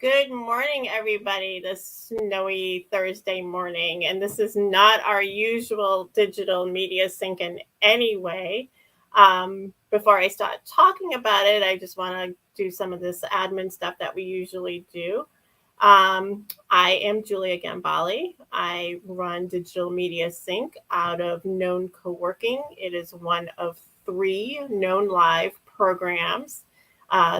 Good morning, everybody, this snowy Thursday morning. And this is not our usual digital media sync in any way. Before I start talking about it, I just want to do some of this admin stuff that we usually do. I am Giulia Gambale. I run Digital Media Sync out of Known Co-working. It is one of three Known Live programs.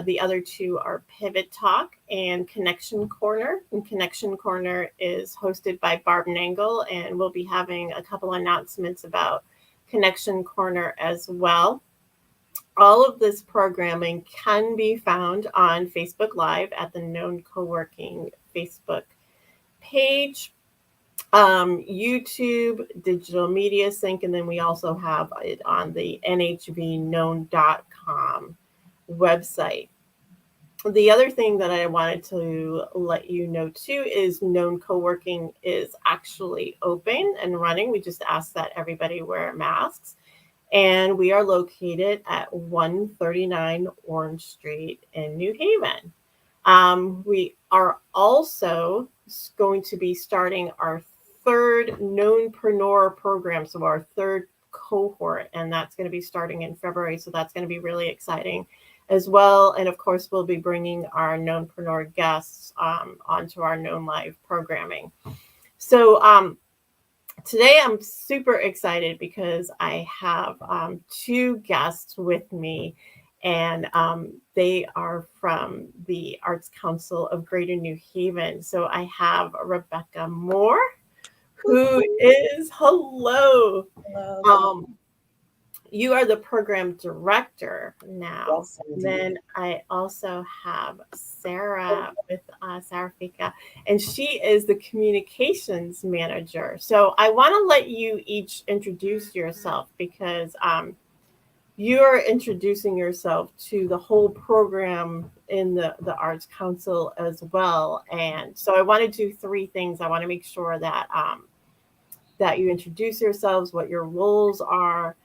The other two are Pivot Talk and Connection Corner. And Connection Corner is hosted by Barb Nangle, and we'll be having a couple announcements about Connection Corner as well. All of this programming can be found on Facebook Live at the Known Co-working Facebook page, YouTube, Digital Media Sync, and then we also have it on the nhvknown.com website. The other thing that I wanted to let you know too is Known Co-working is actually open and running. We just ask that everybody wear masks. And we are located at 139 Orange Street in New Haven. We are also going to be starting our third Knownpreneur program, so our third cohort, and that's going to be starting in February. So that's going to be really exciting as well. And of course, we'll be bringing our Knownpreneur guests onto our Known Live programming. So today I'm super excited because I have two guests with me, and they are from the Arts Council of Greater New Haven. So I have Rebekah Moore, who is, hello. You are the program director now. Yes, Then I also have Sarah with Sarah Ficca, and she is the communications manager. So I want to let you each introduce yourself because you're introducing yourself to the whole program in the Arts Council as well. And so I want to do three things. I want to make sure that that you introduce yourselves, what your roles are,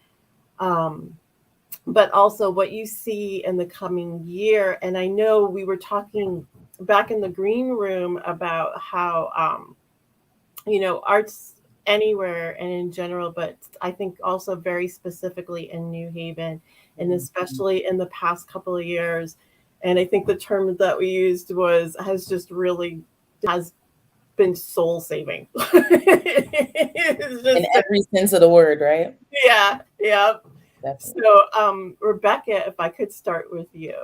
but also what you see in the coming year. And I know we were talking back in the green room about how, arts anywhere and in general, but I think also very specifically in New Haven, and especially in the past couple of years. And I think the term that we used has been soul saving. in every sense of the word, right? Yeah. Definitely. So, Rebekah, if I could start with you.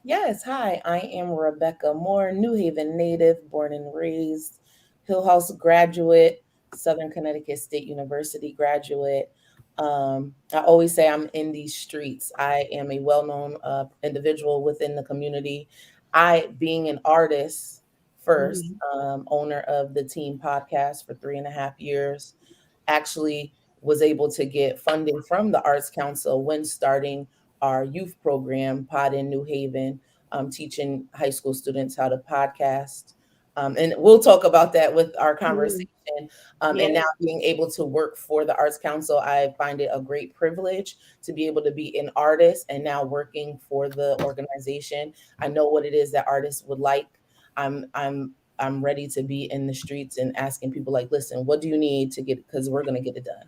Yes, hi, I am Rebekah Moore, New Haven native, born and raised, Hill House graduate, Southern Connecticut State University graduate. I always say I'm in these streets. I am a well-known individual within the community. I, being an artist first, owner of the Team Podcast for 3.5 years, actually was able to get funding from the Arts Council when starting our youth program, Pod in New Haven, teaching high school students how to podcast. And we'll talk about that with our conversation. And now being able to work for the Arts Council, I find it a great privilege to be able to be an artist and now working for the organization. I know what it is that artists would like. I'm ready to be in the streets and asking people like, listen, what do you need to get, because we're going to get it done.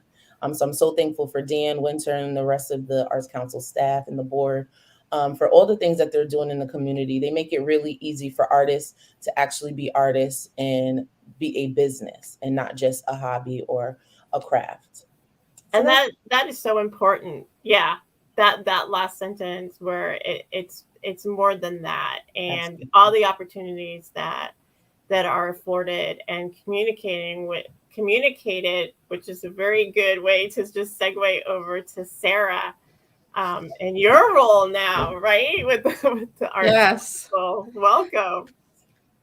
So I'm so thankful for Dan Winter and the rest of the Arts Council staff and the board for all the things that they're doing in the community. They make it really easy for artists to actually be artists and be a business and not just a hobby or a craft. And that is so important. Yeah. That last sentence where it's more than that, and Absolutely. all the opportunities that are afforded and communicated, which is a very good way to just segue over to Sarah and your role now, right? With the Arts Yes. Council. Welcome.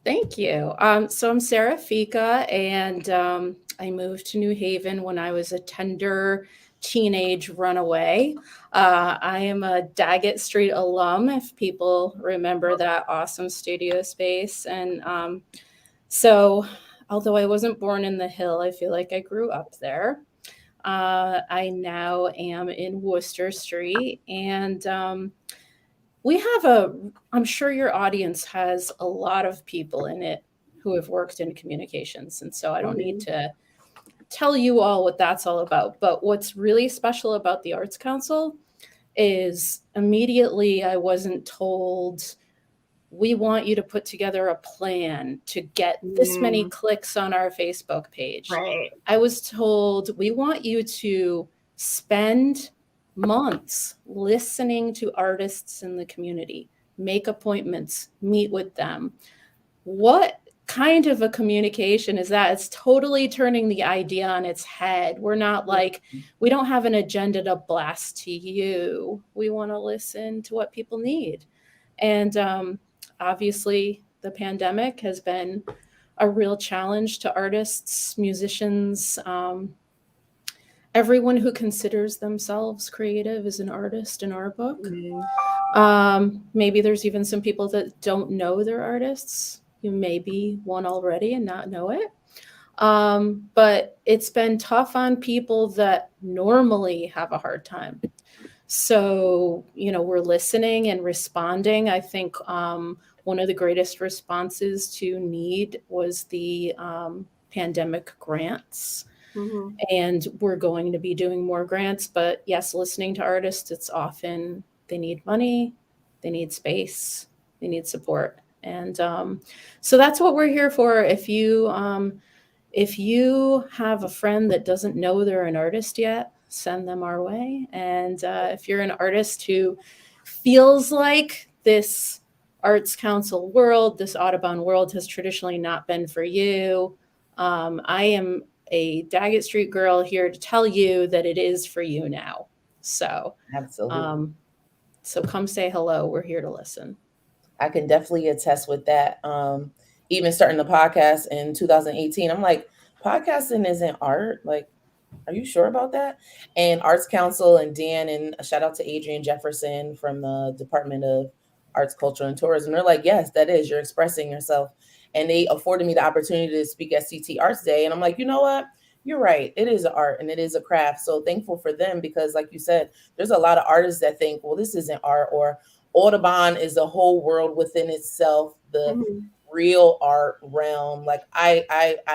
Thank you. So I'm Sarah Ficca, and I moved to New Haven when I was a tender teenage runaway. I am a Daggett Street alum, if people remember that awesome studio space. And so although I wasn't born in the Hill, I feel like I grew up there. I now am in Worcester Street, and I'm sure your audience has a lot of people in it who have worked in communications. And so I don't need to tell you all what that's all about. But what's really special about the Arts Council is immediately I wasn't told, we want you to put together a plan to get this many clicks on our Facebook page. Right. I was told, we want you to spend months listening to artists in the community, make appointments, meet with them. What kind of a communication is that? It's totally turning the idea on its head. We're not like, we don't have an agenda to blast to you. We want to listen to what people need. And obviously, the pandemic has been a real challenge to artists, musicians, everyone who considers themselves creative is an artist in our book. Maybe there's even some people that don't know they're artists. You may be one already and not know it. But it's been tough on people that normally have a hard time. So, we're listening and responding. I think one of the greatest responses to need was the pandemic grants. And we're going to be doing more grants. But yes, listening to artists, it's often they need money, they need space, they need support. And so that's what we're here for. If you have a friend that doesn't know they're an artist yet, send them our way. And if you're an artist who feels like this Arts Council world, this Audubon world has traditionally not been for you, I am a Daggett Street girl here to tell you that it is for you now. So, absolutely. So come say hello. We're here to listen. I can definitely attest with that. Even starting the podcast in 2018, I'm like, podcasting isn't art. Like, are you sure about that? And Arts Council and Dan, and a shout out to Adrian Jefferson from the Department of Arts, Culture, and Tourism. They're like, yes, that is, you're expressing yourself. And they afforded me the opportunity to speak at CT Arts Day. And I'm like, you know what? You're right. It is an art and it is a craft. So thankful for them because, like you said, there's a lot of artists that think, well, this isn't art, or Audubon is a whole world within itself. The real art realm. Like I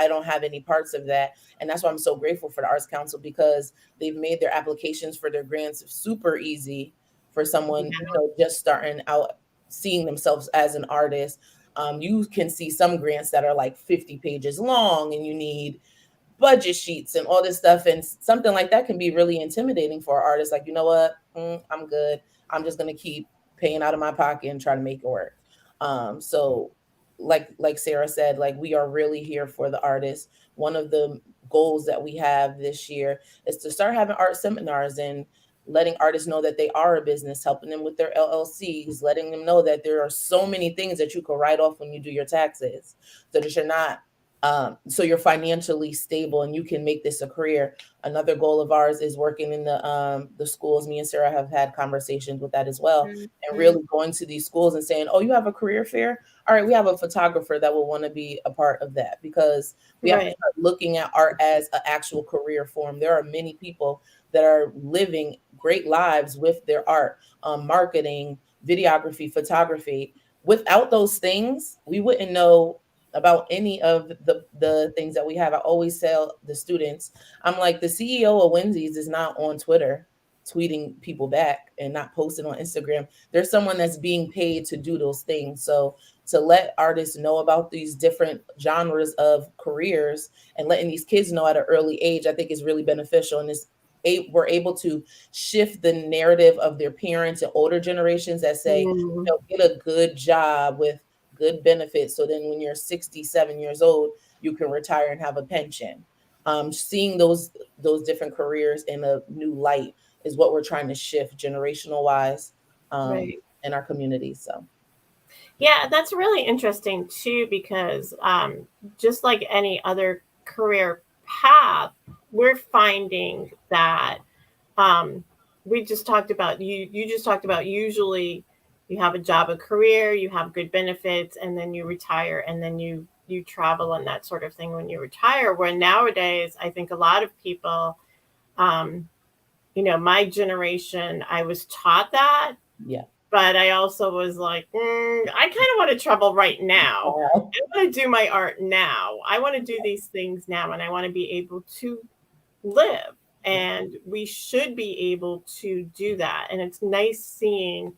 don't have any parts of that. And that's why I'm so grateful for the Arts Council, because they've made their applications for their grants super easy for someone, just starting out, seeing themselves as an artist. You can see some grants that are like 50 pages long and you need budget sheets and all this stuff. And something like that can be really intimidating for artists. Like, you know what? I'm good. I'm just going to keep paying out of my pocket and try to make it work. So like Sarah said, like, we are really here for the artists. One of the goals that we have this year is to start having art seminars and letting artists know that they are a business, helping them with their LLCs, letting them know that there are so many things that you can write off when you do your taxes, so that you're not so you're financially stable and you can make this a career. Another goal of ours is working in the schools. Me and Sarah have had conversations with that as well, and really going to these schools and saying, oh, you have a career fair? All right, we have a photographer that will want to be a part of that, because we have to start looking at art as an actual career form. There are many people that are living great lives with their art, marketing, videography, photography. Without those things, we wouldn't know about any of the things that we have. I always tell the students, I'm like, the CEO of Wendy's is not on Twitter tweeting people back and not posting on Instagram. There's someone that's being paid to do those things. So to let artists know about these different genres of careers and letting these kids know at an early age, I think is really beneficial. And we're able to shift the narrative of their parents and older generations that say, get a good job with good benefits, so then when you're 67 years old, you can retire and have a pension. Seeing those different careers in a new light is what we're trying to shift generational wise in our community. So yeah, that's really interesting too, because just like any other career path, we're finding that we just talked about you just talked about, usually you have a job, a career, you have good benefits, and then you retire, and then you travel and that sort of thing when you retire. Where nowadays, I think a lot of people, my generation, I was taught that, but I also was like, I kind of want to travel right now. I want to do my art now. I want to do these things now, and I want to be able to live. And we should be able to do that. And it's nice seeing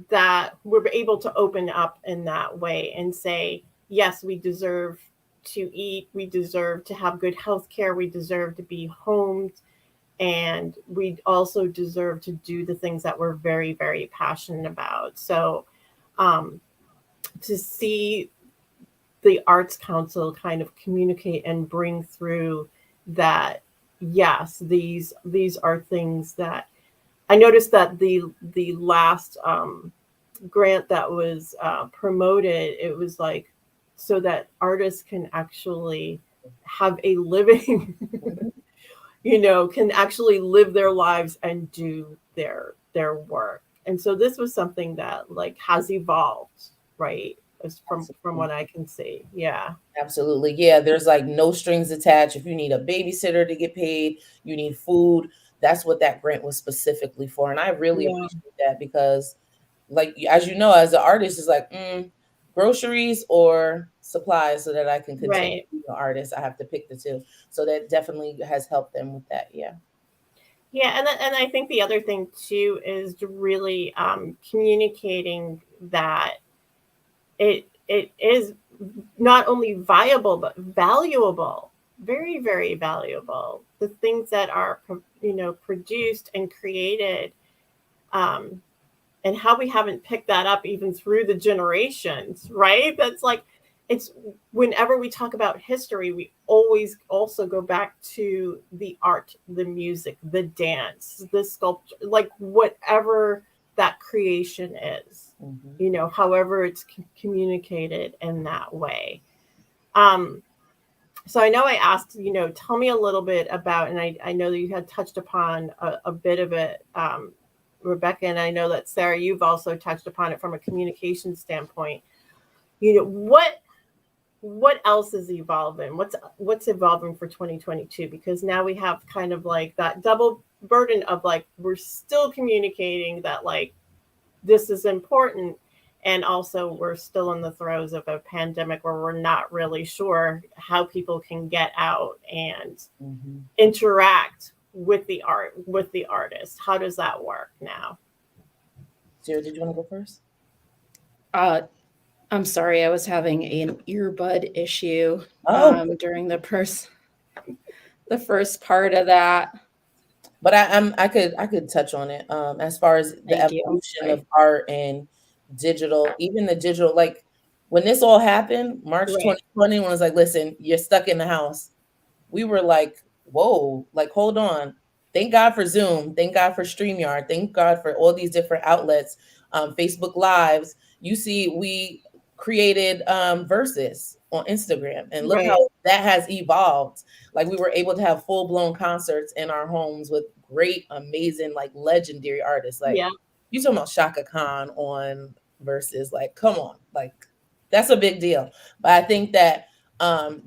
that we're able to open up in that way and say, yes, we deserve to eat, we deserve to have good health care, we deserve to be homed, and we also deserve to do the things that we're very, very passionate about. So to see the Arts Council kind of communicate and bring through that, yes, these are things that I noticed that the last grant that was promoted, it was like so that artists can actually have a living, can actually live their lives and do their work. And so this was something that like has evolved, right? From what I can see. Yeah. Absolutely. Yeah. There's like no strings attached. If you need a babysitter to get paid, you need food. That's what that grant was specifically for. And I really appreciate that because, like, as you know, as an artist, it's like groceries or supplies so that I can continue to be an artist. I have to pick the two. So that definitely has helped them with that. Yeah. Yeah. And I think the other thing too is really communicating that it is not only viable but valuable, very, very valuable. The things that are produced and created, and how we haven't picked that up even through the generations, right? That's like, it's whenever we talk about history, we always also go back to the art, the music, the dance, the sculpture, like whatever that creation is, however it's communicated in that way. So I know I asked, tell me a little bit about, and I know that you had touched upon a bit of it, Rebekah, and I know that Sarah, you've also touched upon it from a communication standpoint. What else is evolving? What's evolving for 2022? Because now we have kind of like that double burden of like, we're still communicating that like, this is important. And also we're still in the throes of a pandemic where we're not really sure how people can get out and interact with the artist. How does that work now? Sarah, did you want to go first? I'm sorry, I was having an earbud issue during the first part of that. But I could touch on it as far as the evolution of art and digital, even the digital. Like when this all happened, March 2020, when it was like, listen, you're stuck in the house. We were like, whoa, like hold on. Thank God for Zoom. Thank God for StreamYard. Thank God for all these different outlets, Facebook Lives. You see, we created Versus on Instagram, and look how that has evolved. Like we were able to have full-blown concerts in our homes with great, amazing, like legendary artists. Like you talking about Shaka Khan on Versus, like come on, like that's a big deal. But I think that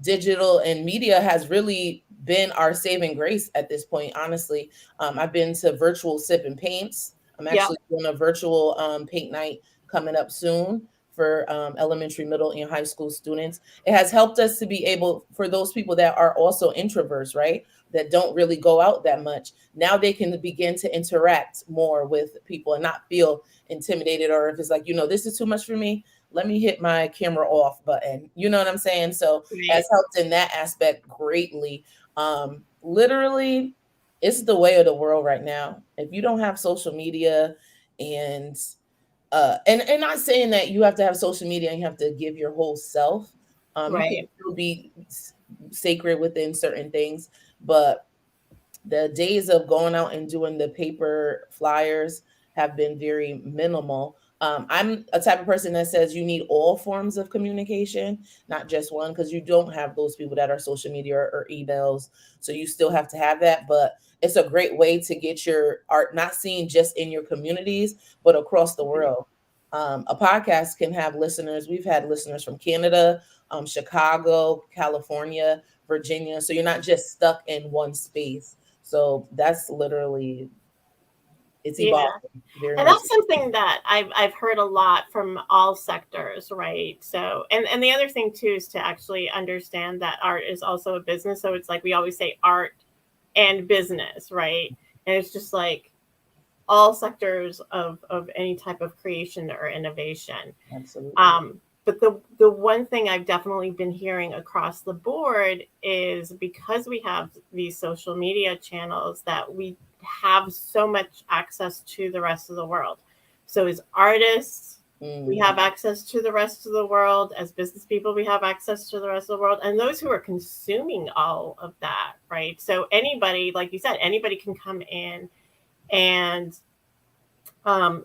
digital and media has really been our saving grace at this point. Honestly, I've been to virtual sip and paints. I'm actually doing a virtual paint night coming up soon for elementary, middle, and high school students. It has helped us to be able, for those people that are also introverts, right, that don't really go out that much, now they can begin to interact more with people and not feel intimidated, or if it's like, this is too much for me, let me hit my camera off button. You know what I'm saying? So it has helped in that aspect greatly. Literally, it's the way of the world right now. If you don't have social media and not saying that you have to have social media and you have to give your whole self. You can still be sacred within certain things, but the days of going out and doing the paper flyers have been very minimal. I'm a type of person that says you need all forms of communication, not just one, because you don't have those people that are social media or emails. So you still have to have that. But it's a great way to get your art not seen just in your communities, but across the world. A podcast can have listeners. We've had listeners from Canada, Chicago, California, Virginia. So you're not just stuck in one space. So that's literally It's Yeah. evolving very And much. that's something that I've heard a lot from all sectors, right? So, and the other thing too is to actually understand that art is also a business. So it's like we always say art and business, right? And it's just like all sectors of any type of creation or innovation. Absolutely. But the one thing I've definitely been hearing across the board is because we have these social media channels that we have so much access to the rest of the world. So as artists, we have access to the rest of the world. As business people, we have access to the rest of the world. And those who are consuming all of that, right? So anybody, like you said, anybody can come in and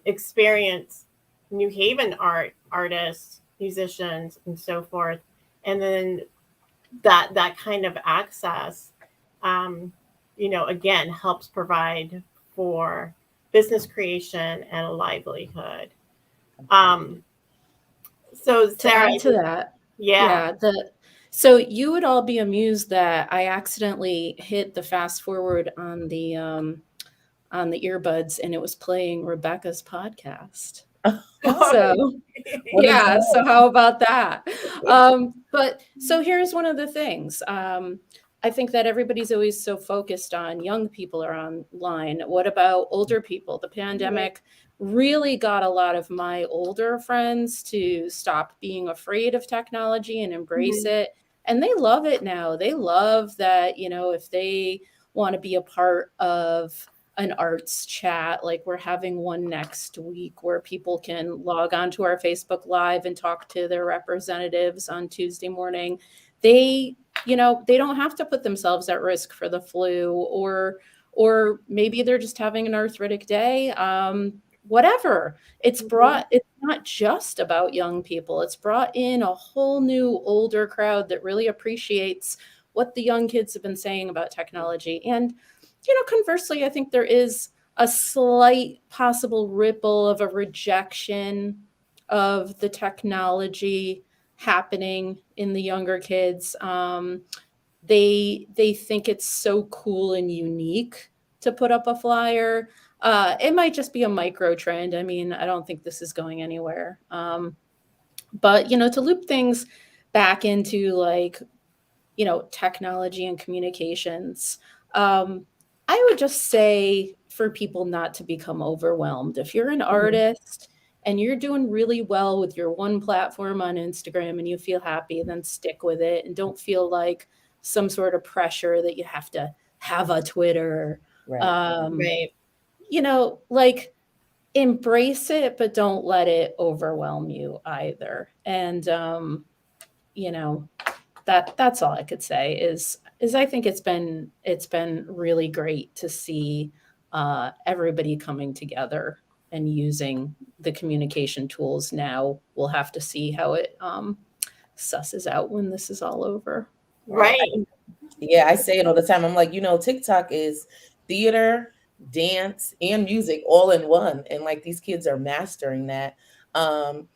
experience New Haven artists, musicians, and so forth. And then that kind of access, again, helps provide for business creation and a livelihood. So To Sarah, add to that, yeah. so you would all be amused that I accidentally hit the fast forward on the earbuds and it was playing Rebekah's podcast. So yeah, so how about that? But so here's one of the things. I think that everybody's always so focused on young people are online. What about older people? The pandemic really got a lot of my older friends to stop being afraid of technology and embrace it. And they love it now. They love that, if they want to be a part of an arts chat, like we're having one next week where people can log on to our Facebook Live and talk to their representatives on Tuesday morning. They don't have to put themselves at risk for the flu, or maybe they're just having an arthritic day. Whatever. It's not just about young people. It's brought in a whole new older crowd that really appreciates what the young kids have been saying about technology. And conversely, I think there is a slight possible ripple of a rejection of the technology happening in the younger kids. They think it's so cool and unique to put up a flyer. It might just be a micro trend. I mean, I don't think this is going anywhere. But to loop things back into technology and communications. I would just say for people not to become overwhelmed. If you're an artist and you're doing really well with your one platform on Instagram and you feel happy, then stick with it and don't feel like some sort of pressure that you have to have a Twitter. Right. Embrace it, but don't let it overwhelm you either. And that's all I could say is I think it's been really great to see everybody coming together and using the communication tools. Now we'll have to see how it susses out when this is all over. Right. Yeah, I say it all the time. I'm like, TikTok is theater, dance, and music all in one. And like these kids are mastering that. And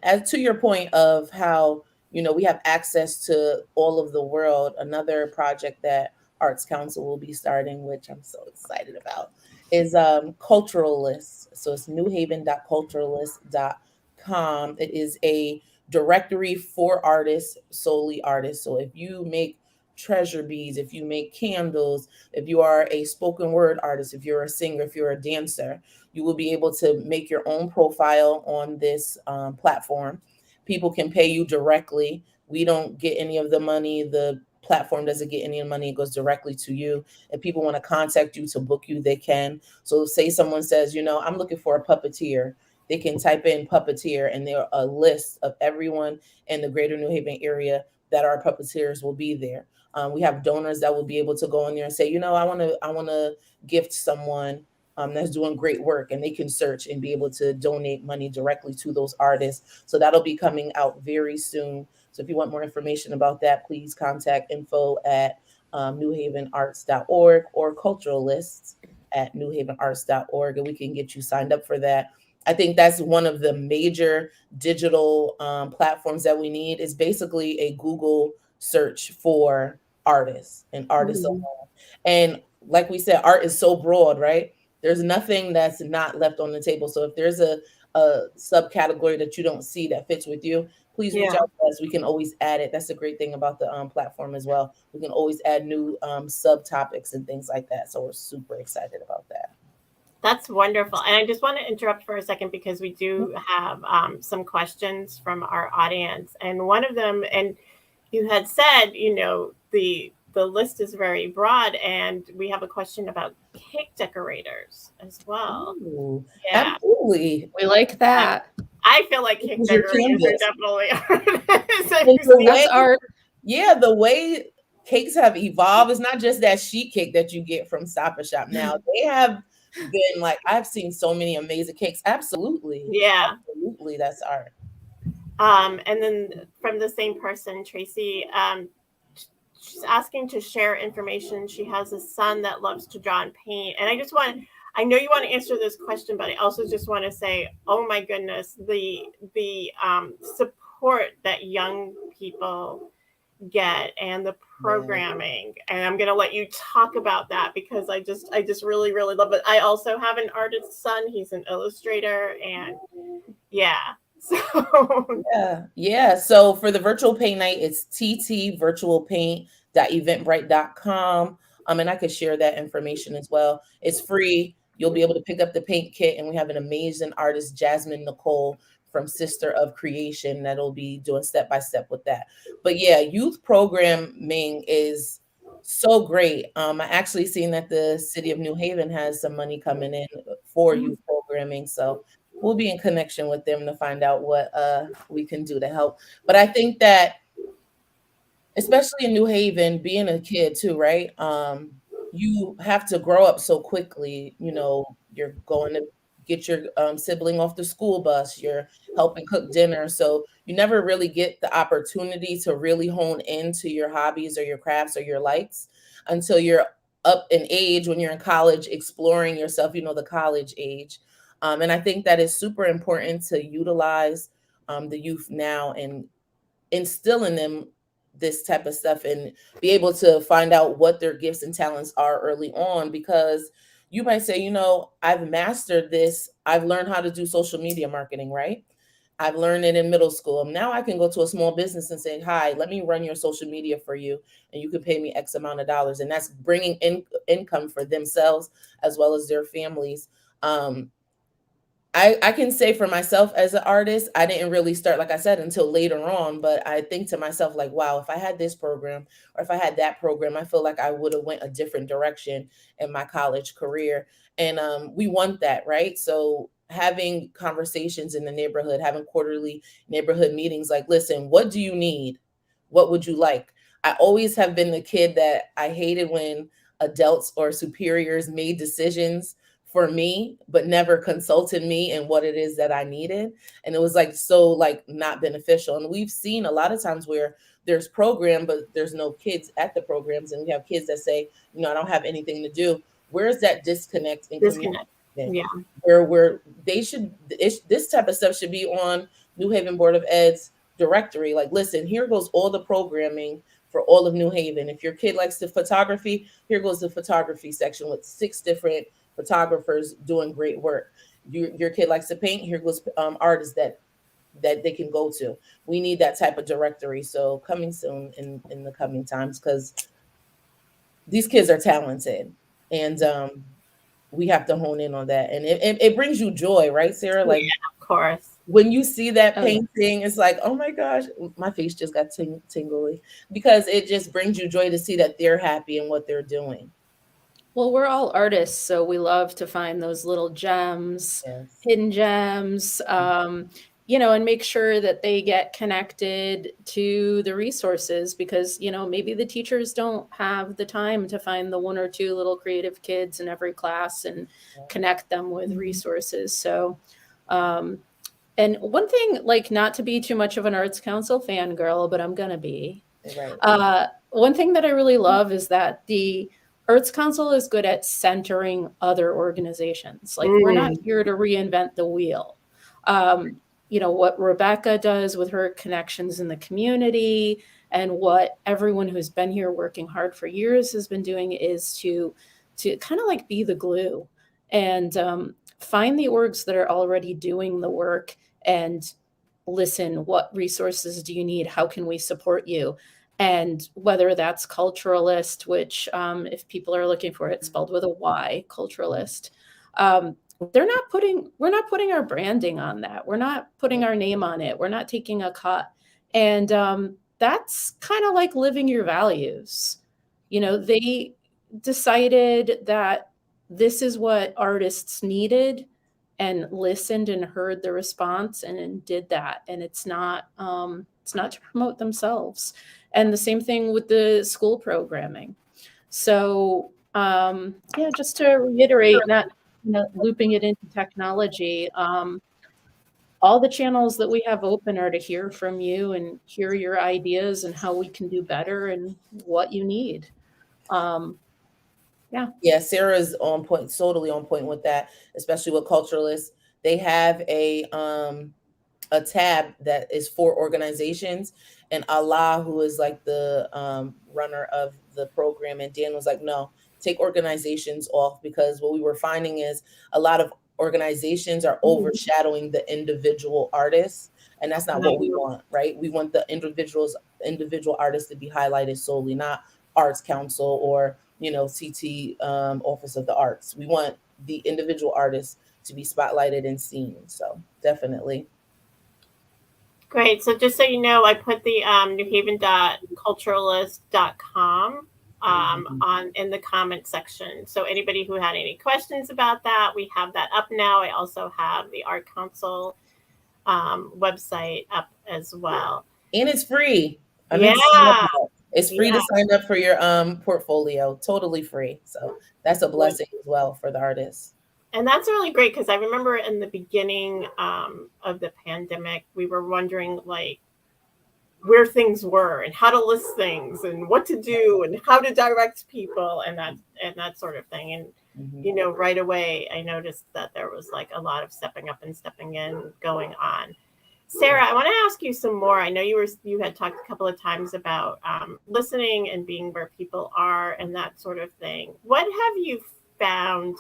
as to your point of how, we have access to all of the world, another project that Arts Council will be starting, which I'm so excited about, is Culturalists. So it's newhaven.culturalists.com. It is a directory for artists, solely artists. So if you make treasure beads, if you make candles, if you are a spoken word artist, if you're a singer, if you're a dancer, you will be able to make your own profile on this platform. People can pay you directly. We don't get any of the money. The platform doesn't get any money. It goes directly to you. If people want to contact you to book you, they can. So say someone says, I'm looking for a puppeteer. They can type in puppeteer and there are a list of everyone in the greater New Haven area that our puppeteers will be there. We have donors that will be able to go in there and say, I want to gift someone that's doing great work, and they can search and be able to donate money directly to those artists. So that'll be coming out very soon. So if you want more information about that, please contact info@newhavenarts.org or culturalists@newhavenarts.org, and we can get you signed up for that. I think that's one of the major digital platforms that we need is basically a Google search for artists and artists alone. And like we said, art is so broad, right? There's nothing that's not left on the table. So if there's a subcategory that you don't see that fits with you, please reach Yeah. out to us. We can always add it. That's a great thing about the platform as well. We can always add new subtopics and things like that. So we're super excited about that. That's wonderful. And I just want to interrupt for a second because we do have some questions from our audience. And one of them, and you had said, the list is very broad, and we have a question about cake decorators as well. Ooh, Yeah. absolutely. We like that. I feel like cake This is your decorators are canvas. definitely And the way, That's art. yeah, the way cakes have evolved, it's not just that sheet cake that you get from Stop and Shop now. They have been like, I've seen so many amazing cakes. Absolutely. Yeah. Absolutely, that's art. And then from the same person, Tracy, she's asking to share information. She has a son that loves to draw and paint. And I know you want to answer this question, but I also just want to say, oh my goodness, the support that young people get and the programming. And I'm going to let you talk about that because I just really, really love it. I also have an artist son. He's an illustrator, and yeah. So Yeah. So for the virtual paint night, it's ttvirtualpaint.eventbrite.com. And I could share that information as well. It's free. You'll be able to pick up the paint kit, and we have an amazing artist, Jasmine Nicole from Sister of Creation, that'll be doing step by step with that. But yeah, youth programming is so great. I actually seen that the city of New Haven has some money coming in for youth programming. So we'll be in connection with them to find out what we can do to help. But I think that, especially in New Haven, being a kid too, right? You have to grow up so quickly. You're going to get your sibling off the school bus. You're helping cook dinner. So you never really get the opportunity to really hone into your hobbies or your crafts or your likes until you're up in age, when you're in college, exploring yourself, the college age. And I think that is super important to utilize the youth now and instill in them this type of stuff and be able to find out what their gifts and talents are early on, because you might say, I've mastered this. I've learned how to do social media marketing, right? I've learned it in middle school. Now I can go to a small business and say, hi, let me run your social media for you, and you can pay me X amount of dollars. And that's bringing in income for themselves as well as their families. I can say for myself as an artist, I didn't really start, like I said, until later on. But I think to myself, like, wow, if I had this program or if I had that program, I feel like I would have went a different direction in my college career. And we want that, right? So having conversations in the neighborhood, having quarterly neighborhood meetings, like, listen, what do you need? What would you like? I always have been the kid that I hated when adults or superiors made decisions for me, but never consulted me in what it is that I needed. And it was so not beneficial. And we've seen a lot of times where there's program, but there's no kids at the programs. And we have kids that say, I don't have anything to do. Where's that disconnect in community? Yeah. Where they should, this type of stuff should be on New Haven Board of Ed's directory. Like, listen, here goes all the programming for all of New Haven. If your kid likes the photography, here goes the photography section with 6 different photographers doing great work. Your kid likes to paint, here goes artists that they can go to. We need that type of directory. So coming soon in the coming times, because these kids are talented, and we have to hone in on that. And it brings you joy, right, Sarah? Like, yeah, of course. When you see that painting, it's like, oh my gosh, my face just got tingly, because it just brings you joy to see that they're happy in what they're doing. Well, we're all artists, so we love to find those little gems, Yes. hidden gems, and make sure that they get connected to the resources, because, maybe the teachers don't have the time to find the 1 or 2 little creative kids in every class and connect them with resources. So, and one thing, not to be too much of an Arts Council fangirl, but I'm going to be. Right. One thing that I really love is that the Arts Council is good at centering other organizations. Like, we're not here to reinvent the wheel. What Rebekah does with her connections in the community, and what everyone who's been here working hard for years has been doing, is to kind of be the glue and find the orgs that are already doing the work and listen. What resources do you need? How can we support you? And whether that's culturalist, which if people are looking for it, spelled with a Y, culturalist. We're not putting our branding on that. We're not putting our name on it. We're not taking a cut. And that's kind of like living your values. They decided that this is what artists needed and listened and heard the response and did that. And it's not to promote themselves. And the same thing with the school programming. So just to reiterate, not looping it into technology, all the channels that we have open are to hear from you and hear your ideas and how we can do better and what you need. Yeah, Sarah's on point, totally on point with that, especially with culturalists. They have a tab that is for organizations, and Allah, who is like the runner of the program, and Dan was like, no, take organizations off, because what we were finding is a lot of organizations are overshadowing the individual artists, and that's not what we want, right? We want the individual artists to be highlighted solely, not Arts Council or CT Office of the Arts. We want the individual artists to be spotlighted and seen. So definitely. Great. So just so you know, I put the newhaven.culturalist.com in the comment section. So anybody who had any questions about that, we have that up now. I also have the Art Council website up as well. And it's free. It's free to sign up for your portfolio. Totally free. So that's a blessing as well for the artists. And that's really great, because I remember in the beginning of the pandemic, we were wondering like where things were and how to list things and what to do and how to direct people and that sort of thing. And right away I noticed that there was like a lot of stepping up and stepping in going on. Sarah, I want to ask you some more. I know you had talked a couple of times about listening and being where people are and that sort of thing. What have you found?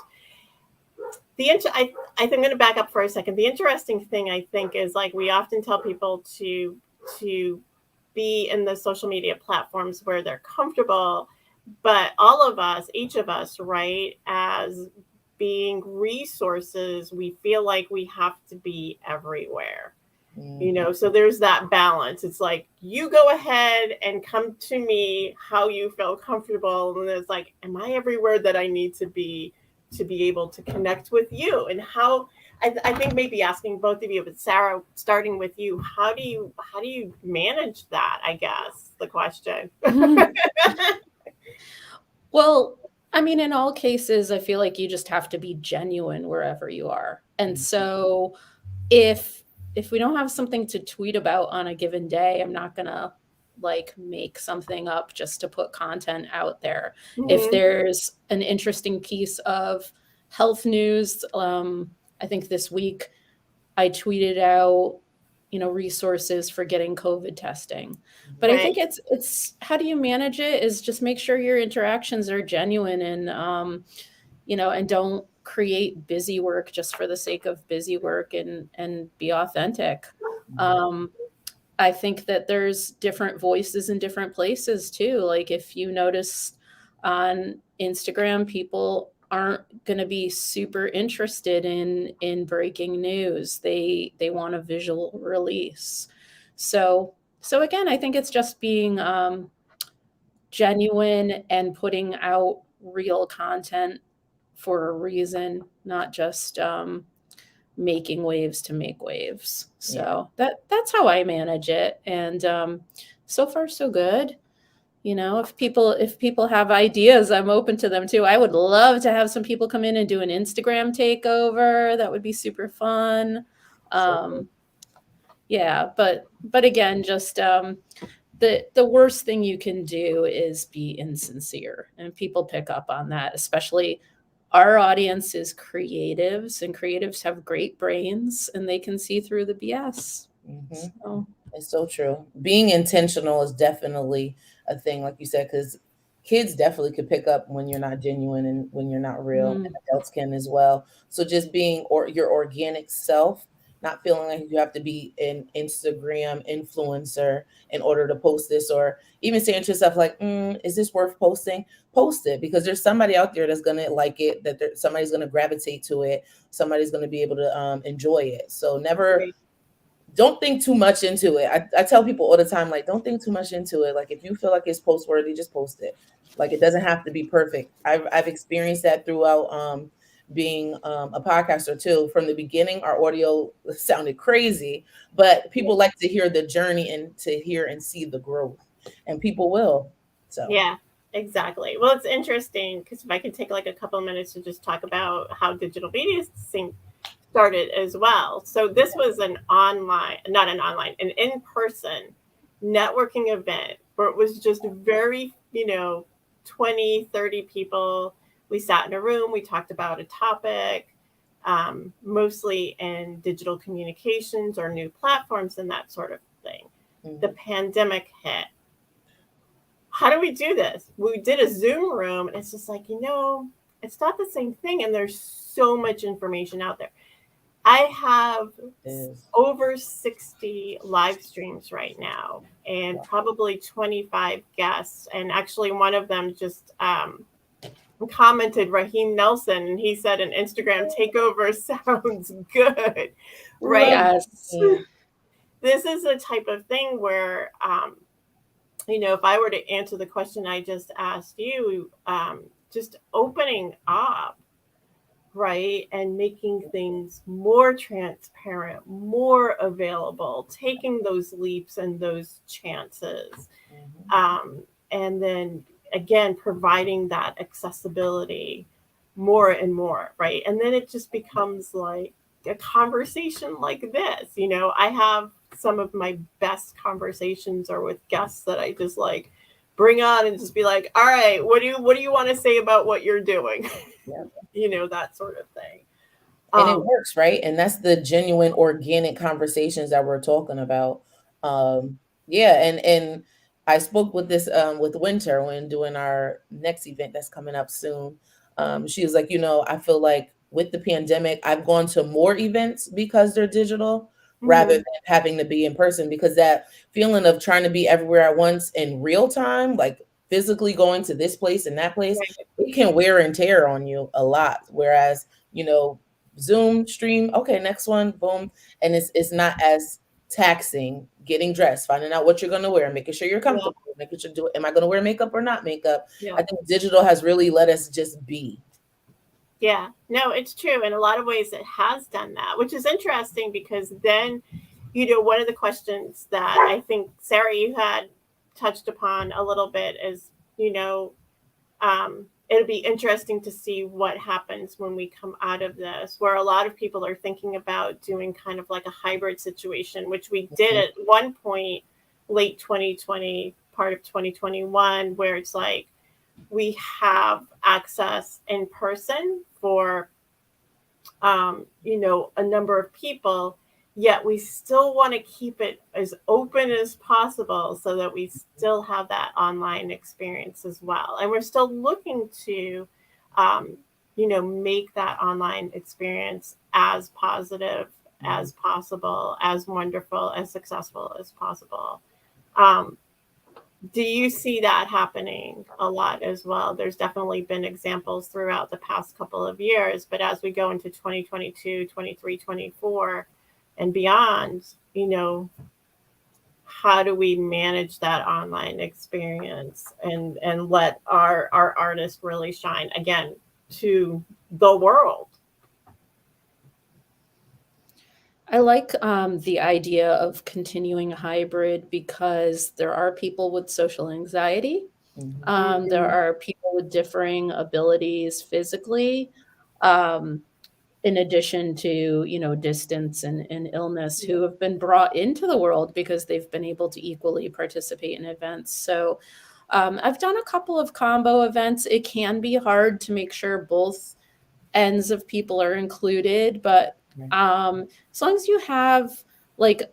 I think I'm going to back up for a second. The interesting thing, I think, is like we often tell people to be in the social media platforms where they're comfortable, but all of us, each of us, right, as being resources, we feel like we have to be everywhere. So there's that balance. It's like, you go ahead and come to me how you feel comfortable. And it's like, am I everywhere that I need to be able to connect with you? And how, I think maybe asking both of you, but Sarah, starting with you, how do you manage that? I guess the question. Well, I mean, in all cases, I feel like you just have to be genuine wherever you are. And so if we don't have something to tweet about on a given day, I'm not going to like make something up just to put content out there. If there's an interesting piece of health news, I think this week I tweeted out, resources for getting COVID testing. But I think it's how do you manage it is just make sure your interactions are genuine and, and don't create busy work just for the sake of busy work and be authentic. I think that there's different voices in different places too. Like if you notice on Instagram, people aren't going to be super interested in breaking news. They want a visual release. So again, I think it's just being genuine and putting out real content for a reason, not just making waves to make waves. So that's how I manage it. And so far so good. If people have ideas, I'm open to them too. I would love to have some people come in and do an Instagram takeover. That would be super fun. Yeah, but again, just the worst thing you can do is be insincere, and people pick up on that, especially our audience is creatives, and creatives have great brains and they can see through the BS. So. It's so true. Being intentional is definitely a thing, like you said, because kids definitely could pick up when you're not genuine and when you're not real, and Mm, adults can as well. So just being your organic self, not feeling like you have to be an Instagram influencer in order to post this, or even saying to yourself like, is this worth posting? Post it, because there's somebody out there that's gonna like it, that somebody's gonna gravitate to it, somebody's gonna be able to enjoy it. So never, Right. don't think too much into it. I tell people all the time, like, don't think too much into it. Like, if you feel like it's post worthy, just post it. Like, it doesn't have to be perfect. I've experienced that throughout being a podcaster too. From the beginning, our audio sounded crazy, but Yeah. people like to hear the journey and to hear and see the growth, and people will. So Yeah, exactly. Well, it's interesting because if I can take like a couple of minutes to just talk about how digital media started as well. So this was an online, not an online, an in-person networking event where it was just very, 20, 30 people. We sat in a room, we talked about a topic, mostly in digital communications or new platforms and that sort of thing. The pandemic hit. How do we do this? We did a Zoom room, and it's just like, it's not the same thing. And there's so much information out there. I have is over 60 live streams right now and probably 25 guests. And actually, one of them just commented, Raheem Nelson, and he said an Instagram takeover sounds good, right? yes. This is a type of thing where, if I were to answer the question I just asked you, just opening up, right, and making things more transparent, more available, taking those leaps and those chances, and then again providing that accessibility more and more, right? And then it just becomes like a conversation like this. I have some of my best conversations are with guests that I just like bring on and just be like, all right, what do you want to say about what you're doing? That sort of thing. And it works, right? And that's the genuine organic conversations that we're talking about. Yeah, and I spoke with this with Winter when doing our next event that's coming up soon. She was like, I feel like with the pandemic, I've gone to more events because they're digital rather than having to be in person, because that feeling of trying to be everywhere at once in real time, like physically going to this place and that place, Right. it can wear and tear on you a lot. Whereas, Zoom stream, okay, next one, boom. And it's not as taxing getting dressed, finding out what you're gonna wear, making sure you're Yeah, comfortable, making sure am I gonna wear makeup or not makeup? yeah. I think digital has really let us just be. Yeah, no, it's true. In a lot of ways, it has done that, which is interesting because then, one of the questions that I think, Sarah, you had touched upon a little bit is, it'll be interesting to see what happens when we come out of this, where a lot of people are thinking about doing kind of like a hybrid situation, which we did at one point, late 2020, part of 2021, where it's like, we have access in person for a number of people, yet we still want to keep it as open as possible so that we still have that online experience as well. And we're still looking to make that online experience as positive as possible, as wonderful, as successful as possible. Do you see that happening a lot as well? There's definitely been examples throughout the past couple of years, but as we go into 2022, 23, 24, and beyond, how do we manage that online experience and let our artists really shine again to the world? I like the idea of continuing hybrid because there are people with social anxiety. There are people with differing abilities physically, um, in addition to, distance and illness, who have been brought into the world because they've been able to equally participate in events. So I've done a couple of combo events. It can be hard to make sure both ends of people are included, but as long as you have like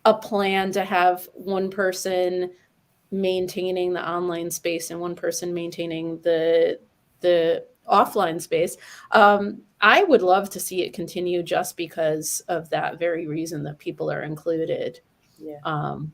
a plan to have one person maintaining the online space and one person maintaining the offline space. I would love to see it continue just because of that very reason that people are included. Yeah. Um,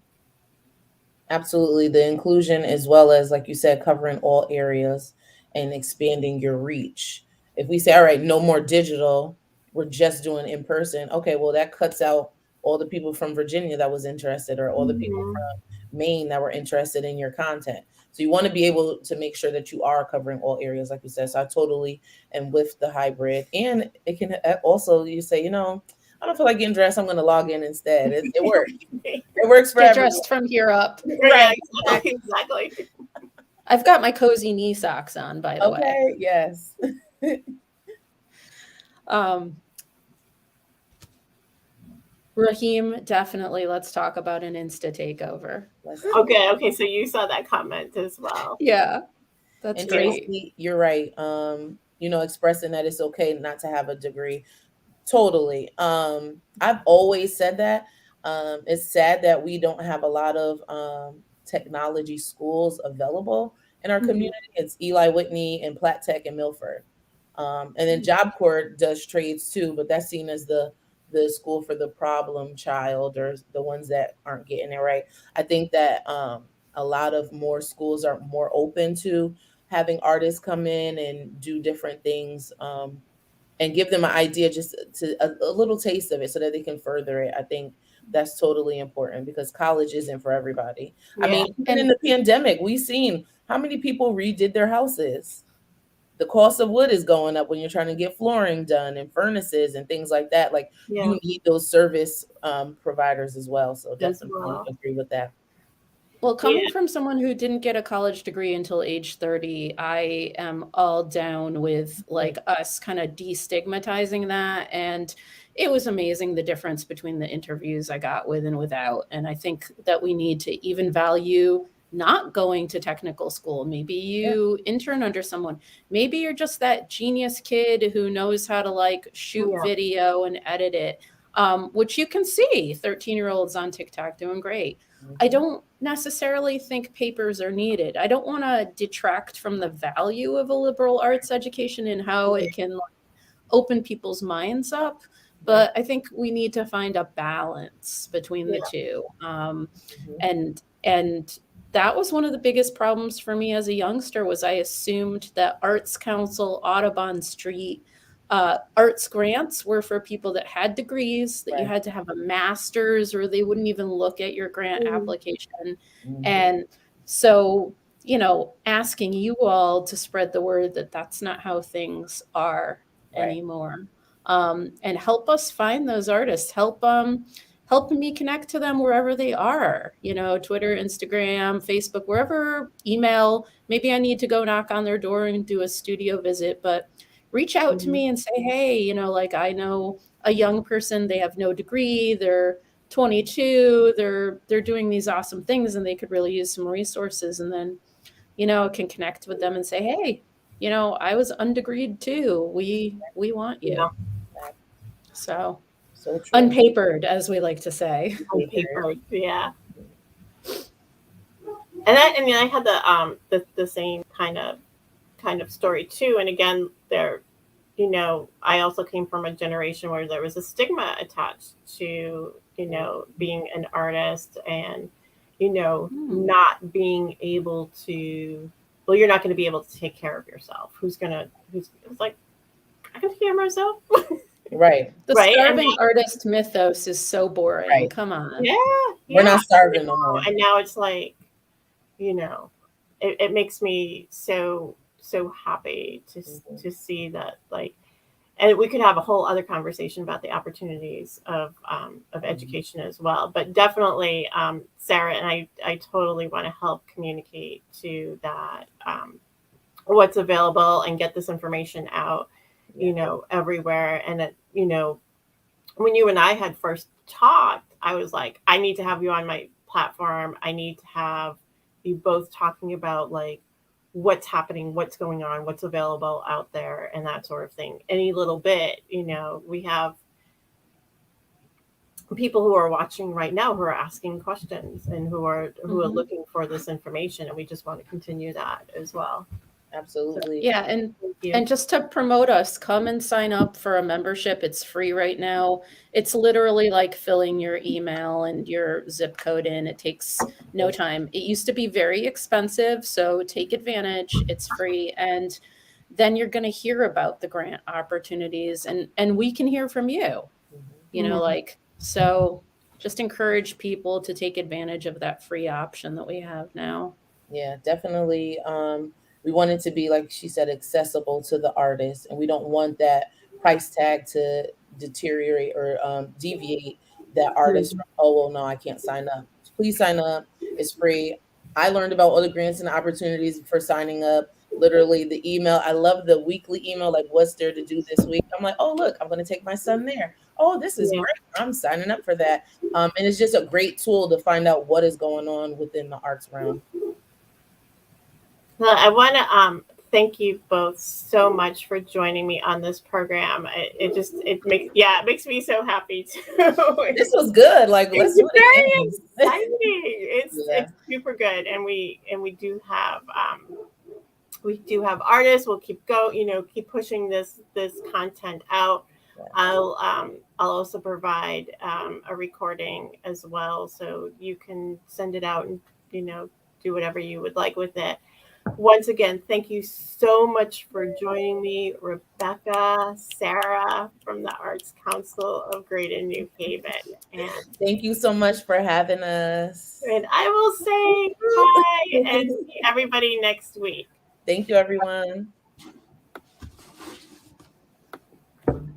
Absolutely. The inclusion, as well as, like you said, covering all areas and expanding your reach. If we say, all right, no more digital, we're just doing in person. Okay, well, that cuts out all the people from Virginia that was interested, or all the people Mhm. from Maine that were interested in your content. So you want to be able to make sure that you are covering all areas, like you said. So I totally am with the hybrid. And it can also, you say, I don't feel like getting dressed. I'm going to log in instead. It works. It works for get everyone. dressed from here up. Yeah, Right. exactly. I've got my cozy knee socks on, by the way. Okay, yes. Raheem, definitely let's talk about an Insta takeover. Okay, so you saw that comment as well. Yeah, that's And great. Tracy, you're right. Expressing that it's okay not to have a degree. Totally. I've always said that. It's sad that we don't have a lot of technology schools available in our community. It's Eli Whitney and Platt Tech and Milford. And then Job Corps does trades too, but that's seen as the school for the problem child, or the ones that aren't getting it right. I think that a lot of more schools are more open to having artists come in and do different things, and give them an idea, just to a little taste of it, so that they can further it. I think that's totally important, because college isn't for everybody. I mean, even in the pandemic, we've seen how many people redid their houses. The cost of wood is going up when you're trying to get flooring done and furnaces and things like that. Like, you need those service providers as well. So definitely agree with that. Well, coming from someone who didn't get a college degree until age 30, I am all down with like us kind of destigmatizing that. And it was amazing, the difference between the interviews I got with and without. And I think that we need to even value not going to technical school. Maybe you intern under someone. Maybe you're just that genius kid who knows how to like shoot video and edit it, which you can see 13-year-olds on TikTok doing great. I don't necessarily think papers are needed. I don't want to detract from the value of a liberal arts education and how it can like, open people's minds up. But I think we need to find a balance between the two. And that was one of the biggest problems for me as a youngster, was I assumed that Arts Council, Audubon Street, arts grants were for people that had degrees, that you had to have a master's, or they wouldn't even look at your grant application. And so, asking you all to spread the word that that's not how things are anymore. And help us find those artists, help me connect to them wherever they are, Twitter, Instagram, Facebook, wherever, email. Maybe I need to go knock on their door and do a studio visit, but reach out to me and say, hey, like, I know a young person, they have no degree, they're 22, they're doing these awesome things, and they could really use some resources. And then, can connect with them and say, hey, I was undegreed too. We want you. So unpapered, as we like to say. Unpapered, yeah. And I had the same kind of story too. And again, I also came from a generation where there was a stigma attached to, being an artist, and, not being able to, well, you're not going to be able to take care of yourself. Who's like, I can take care of myself. Right. The starving artist mythos is so boring. Right. Come on. Yeah. We're not starving no more. And now it's like, it makes me so happy to see that, like, and we could have a whole other conversation about the opportunities of education as well. But definitely, Sarah, and I totally want to help communicate to that, what's available, and get this information out, everywhere. And that, when you and I had first talked, I was like, I need to have you on my platform. I need to have you both talking about, like, what's happening, what's going on, what's available out there, and that sort of thing. Any little bit, we have people who are watching right now who are asking questions and who are looking for this information, and we just want to continue that as well. Absolutely. Yeah, Thank you. and just to promote us, come and sign up for a membership. It's free right now. It's literally like filling your email and your zip code in. It takes no time. It used to be very expensive, so take advantage. It's free, and then you're going to hear about the grant opportunities, and we can hear from you. You know, like, so just encourage people to take advantage of that free option that we have now. Yeah, definitely. We want it to be, like she said, accessible to the artist, and we don't want that price tag to deteriorate or deviate that artist from, oh, well, no, I can't sign up. Please sign up. It's free. I learned about other grants and opportunities for signing up. Literally, the email. I love the weekly email, like, what's there to do this week? I'm like, oh, look, I'm going to take my son there. Oh, this is great. I'm signing up for that. And it's just a great tool to find out what is going on within the arts realm. Well, I want to thank you both so much for joining me on this program. It makes me so happy too. This was good. Like, let's do it it again. It's super good, and we do have artists. We'll keep pushing this content out. I'll also provide a recording as well, so you can send it out and do whatever you would like with it. Once again, thank you so much for joining me, Rebekah, Sarah from the Arts Council of Greater New Haven. And thank you so much for having us. And I will say bye and see everybody next week. Thank you, everyone.